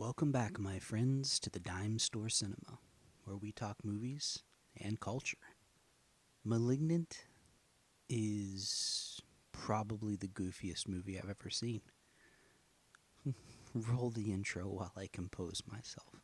Welcome back, my friends, to the Dime Store Cinema, where we talk movies and culture. Malignant is probably the goofiest movie I've ever seen. Roll the intro while I compose myself.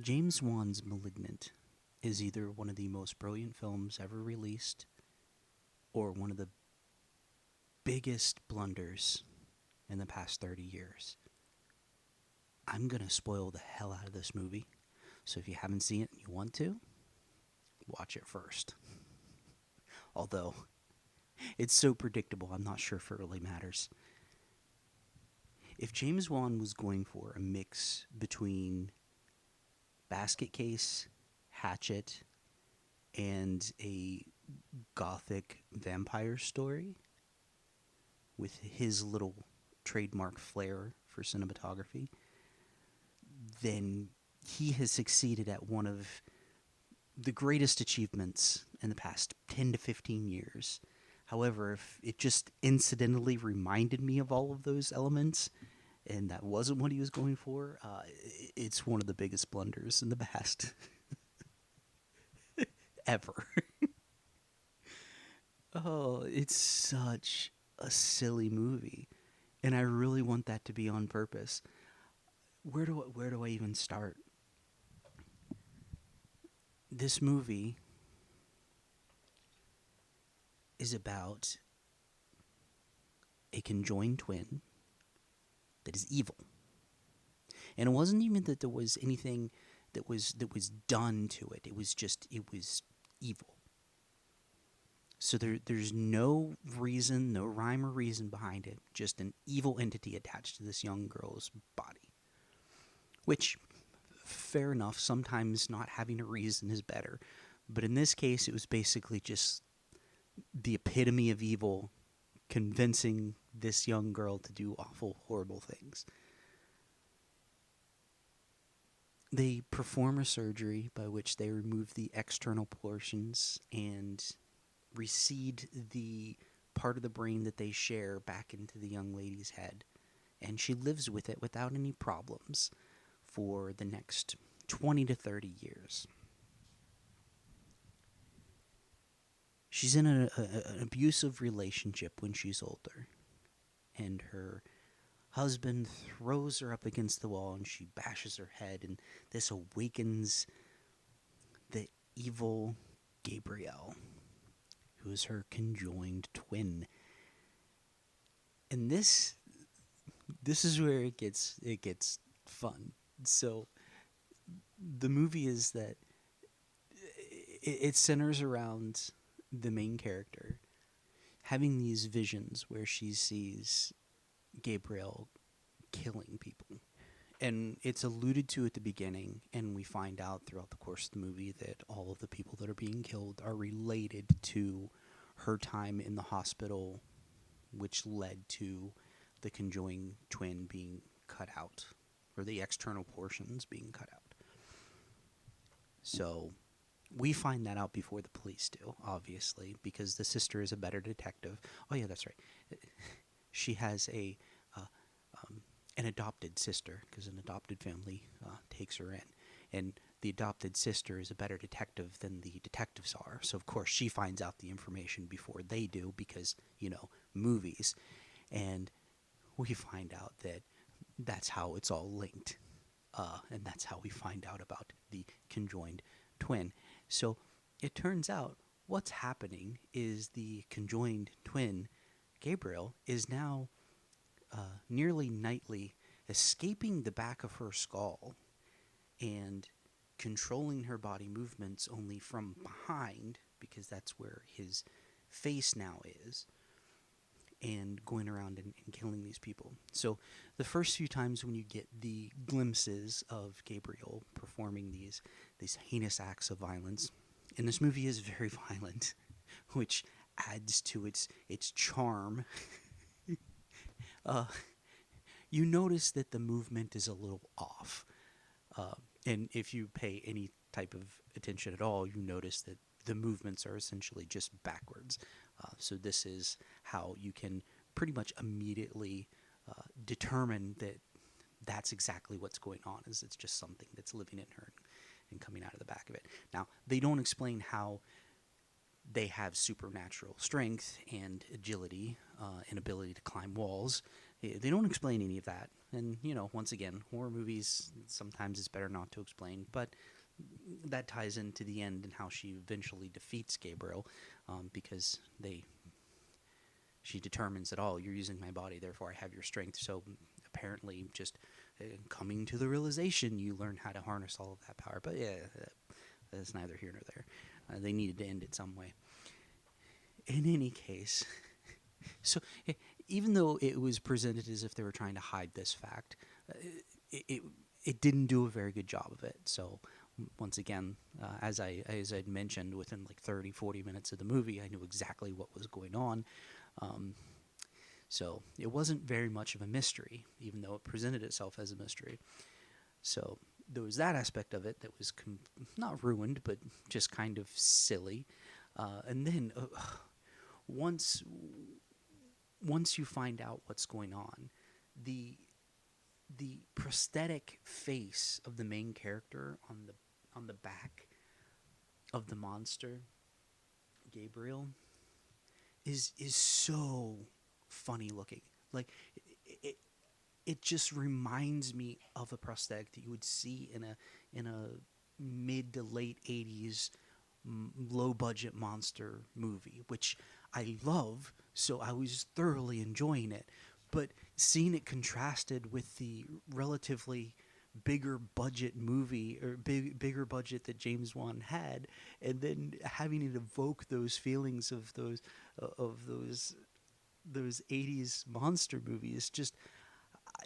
James Wan's Malignant is either one of the most brilliant films ever released or one of the biggest blunders in the past 30 years. I'm gonna spoil the hell out of this movie, so if you haven't seen it and you want to, watch it first. Although, it's so predictable, I'm not sure if it really matters. If James Wan was going for a mix between Basket Case, Hatchet, and a gothic vampire story with his little trademark flair for cinematography, then he has succeeded at one of the greatest achievements in the past 10 to 15 years. However, if it just incidentally reminded me of all of those elements, and that wasn't what he was going for, it's one of the biggest blunders in the past ever. Oh, it's such a silly movie, and I really want that to be on purpose. Where do I even start? This movie is about a conjoined twin that is evil. And it wasn't even that there was anything that was done to it. It was evil. So there's no reason, no rhyme or reason behind it. Just an evil entity attached to this young girl's body. Which, fair enough, sometimes not having a reason is better. But in this case, it was basically just the epitome of evil convincing this young girl to do awful, horrible things. They perform a surgery by which they remove the external portions and reseed the part of the brain that they share back into the young lady's head. And she lives with it without any problems for the next 20 to 30 years. She's in an abusive relationship when she's older, and her husband throws her up against the wall and she bashes her head, and this awakens the evil Gabrielle, who is her conjoined twin. And this is where it gets fun. So the movie is that it centers around the main character having these visions where she sees Gabriel killing people. And it's alluded to at the beginning, and we find out throughout the course of the movie that all of the people that are being killed are related to her time in the hospital, which led to the conjoined twin being cut out, or the external portions being cut out. So we find that out before the police do, obviously, because the sister is a better detective. Oh yeah, that's right. She has uh, an adopted sister, because an adopted family takes her in, and the adopted sister is a better detective than the detectives are. So of course she finds out the information before they do, because movies, and we find out that that's how it's all linked, and that's how we find out about the conjoined twin. So it turns out what's happening is the conjoined twin, Gabriel, is now nearly nightly escaping the back of her skull and controlling her body movements only from behind, because that's where his face now is. and going around and killing these people. So the first few times when you get the glimpses of Gabriel performing these heinous acts of violence, and this movie is very violent, which adds to its charm. uh, you notice that the movement is a little off. Uh, and if you pay any type of attention at all, you notice that the movements are essentially just backwards. So this is how you can pretty much immediately determine that that's exactly what's going on. Is it's just something that's living in her and coming out of the back of it. Now they don't explain how they have supernatural strength and agility and ability to climb walls. They don't explain any of that. And, once again, horror movies, sometimes it's better not to explain, but that ties into the end and how she eventually defeats Gabriel because she determines that, oh, you're using my body, therefore I have your strength. So apparently just coming to the realization you learn how to harness all of that power. But yeah, that's neither here nor there. They needed to end it some way. In any case, so even though it was presented as if they were trying to hide this fact, it it didn't do a very good job of it. So once again, as I'd mentioned, within like 30, 40 minutes of the movie, I knew exactly what was going on. Um, so it wasn't very much of a mystery, even though it presented itself as a mystery. So there was that aspect of it that was not ruined, but just kind of silly. And then once once you find out what's going on, the the prosthetic face of the main character on the back of the monster, Gabriel, is so funny looking. Like it, it just reminds me of a prosthetic that you would see in a mid to late 80s low budget monster movie, which I love, so I was thoroughly enjoying it. But seeing it contrasted with the relatively bigger budget movie or bigger budget that James Wan had, and then having it evoke those feelings of those 80s monster movies, just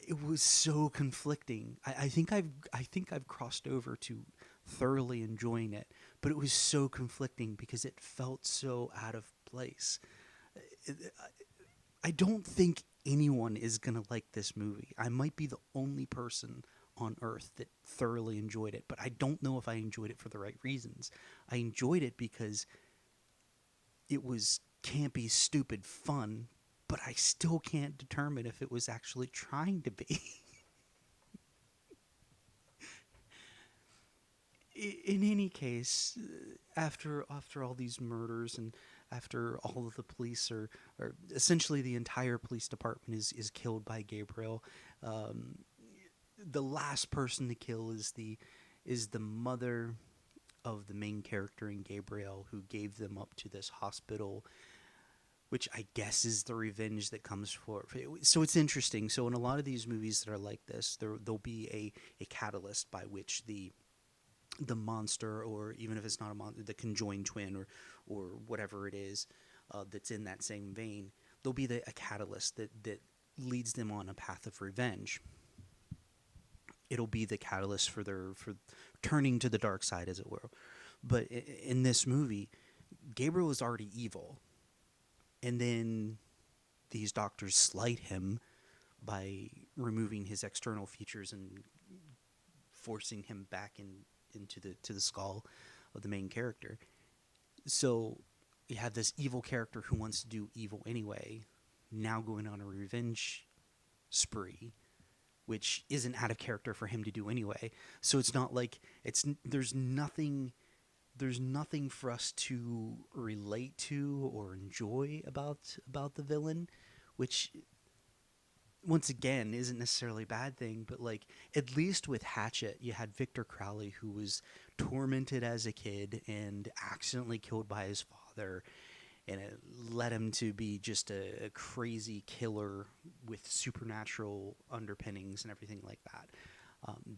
it was so conflicting. I think I've crossed over to thoroughly enjoying it, but it was so conflicting because it felt so out of place. I don't think anyone is gonna like this movie. I might be the only person on earth that thoroughly enjoyed it, but I don't know if I enjoyed it for the right reasons. I enjoyed it because it was campy, stupid fun, but I still can't determine if it was actually trying to be. In any case, after all these murders and after all of the police or essentially the entire police department is killed by Gabriel, um, the last person to kill is the mother of the main character in Gabriel, who gave them up to this hospital, which I guess is the revenge that comes for. So it's interesting. So in a lot of these movies that are like this, there'll be a catalyst by which the monster, or even if it's not a monster, the conjoined twin, or whatever it is that's in that same vein, there'll be a catalyst that leads them on a path of revenge. It'll be the catalyst for turning to the dark side, as it were. But in this movie, Gabriel is already evil, and then these doctors slight him by removing his external features and forcing him back into the skull of the main character. So you have this evil character who wants to do evil anyway, now going on a revenge spree, which isn't out of character for him to do anyway. So it's not like there's nothing for us to relate to or enjoy about the villain, which once again isn't necessarily a bad thing. But like, at least with Hatchet, you had Victor Crowley, who was tormented as a kid and accidentally killed by his father, and it led him to be just a crazy killer with supernatural underpinnings and everything like that.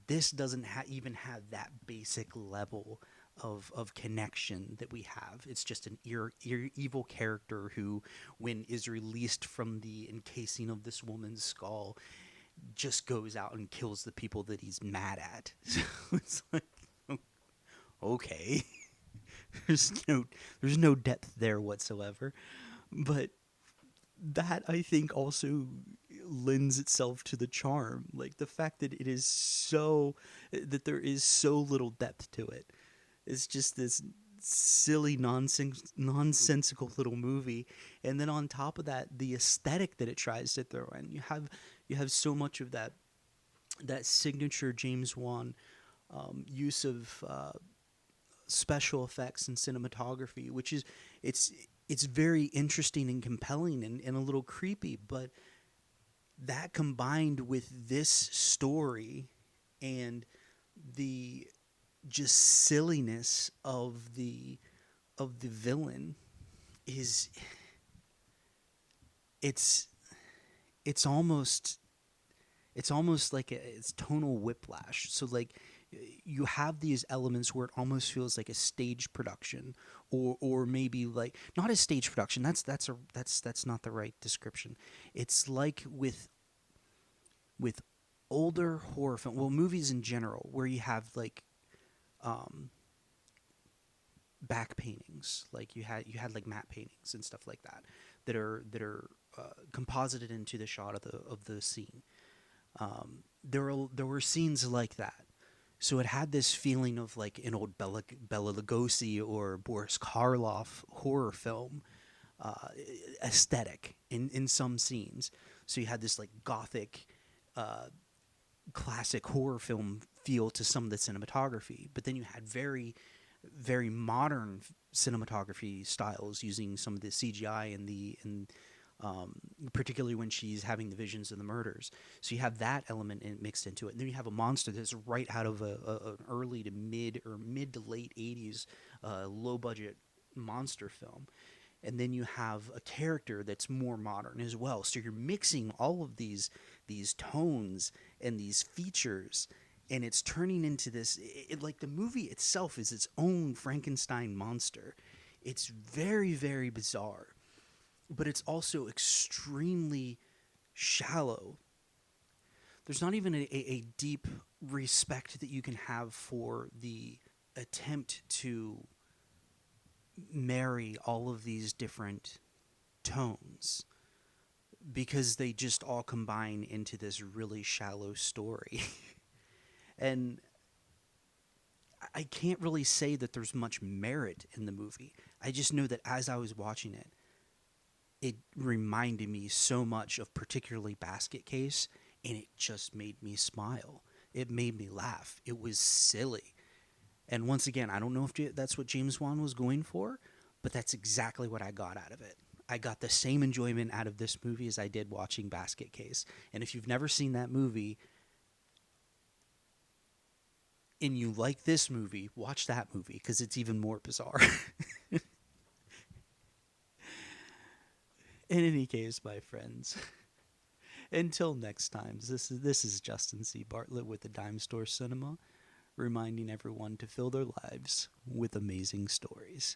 This doesn't even have that basic level of connection that we have. It's just an evil character who, when is released from the encasing of this woman's skull, just goes out and kills the people that he's mad at. So it's like, okay, there's no there's no depth there whatsoever. But that, I think, also lends itself to the charm. Like the fact that it is so that there is so little depth to it. It's just this silly nonsensical little movie, and then on top of that, the aesthetic that it tries to throw in. You have so much of that signature James Wan use of special effects and cinematography, which is it's very interesting and compelling and a little creepy. But that combined with this story and the just silliness of the villain is it's it's almost it's almost like it's tonal whiplash. So like you have these elements where it almost feels like a stage production, or maybe like not a stage production. That's not the right description. It's like with older horror film, well, movies in general, where you have like um, back paintings, like you had like matte paintings and stuff like that that are composited into the shot of the scene. There were scenes like that, so it had this feeling of like an old Bela Lugosi or Boris Karloff horror film uh, aesthetic in some scenes. So you had this like gothic, uh, classic horror film feel to some of the cinematography, but then you had very modern cinematography styles using some of the CGI and particularly when she's having the visions of the murders. So you have that element mixed into it, and then you have a monster that's right out of an early to mid to late '80s low budget monster film, and then you have a character that's more modern as well. So you're mixing all of these tones and these features, and it's turning into this. Like the movie itself is its own Frankenstein monster. It's very bizarre, but it's also extremely shallow. There's not even a deep respect that you can have for the attempt to marry all of these different tones, because they just all combine into this really shallow story. And I can't really say that there's much merit in the movie. I just know that as I was watching it, it reminded me so much of particularly Basket Case, and it just made me smile. It made me laugh. It was silly. And once again, I don't know if that's what James Wan was going for, but that's exactly what I got out of it. I got the same enjoyment out of this movie as I did watching Basket Case. And if you've never seen that movie and you like this movie, watch that movie because it's even more bizarre. In any case, my friends, until next time, this is Justin C. Bartlett with the Dime Store Cinema, reminding everyone to fill their lives with amazing stories.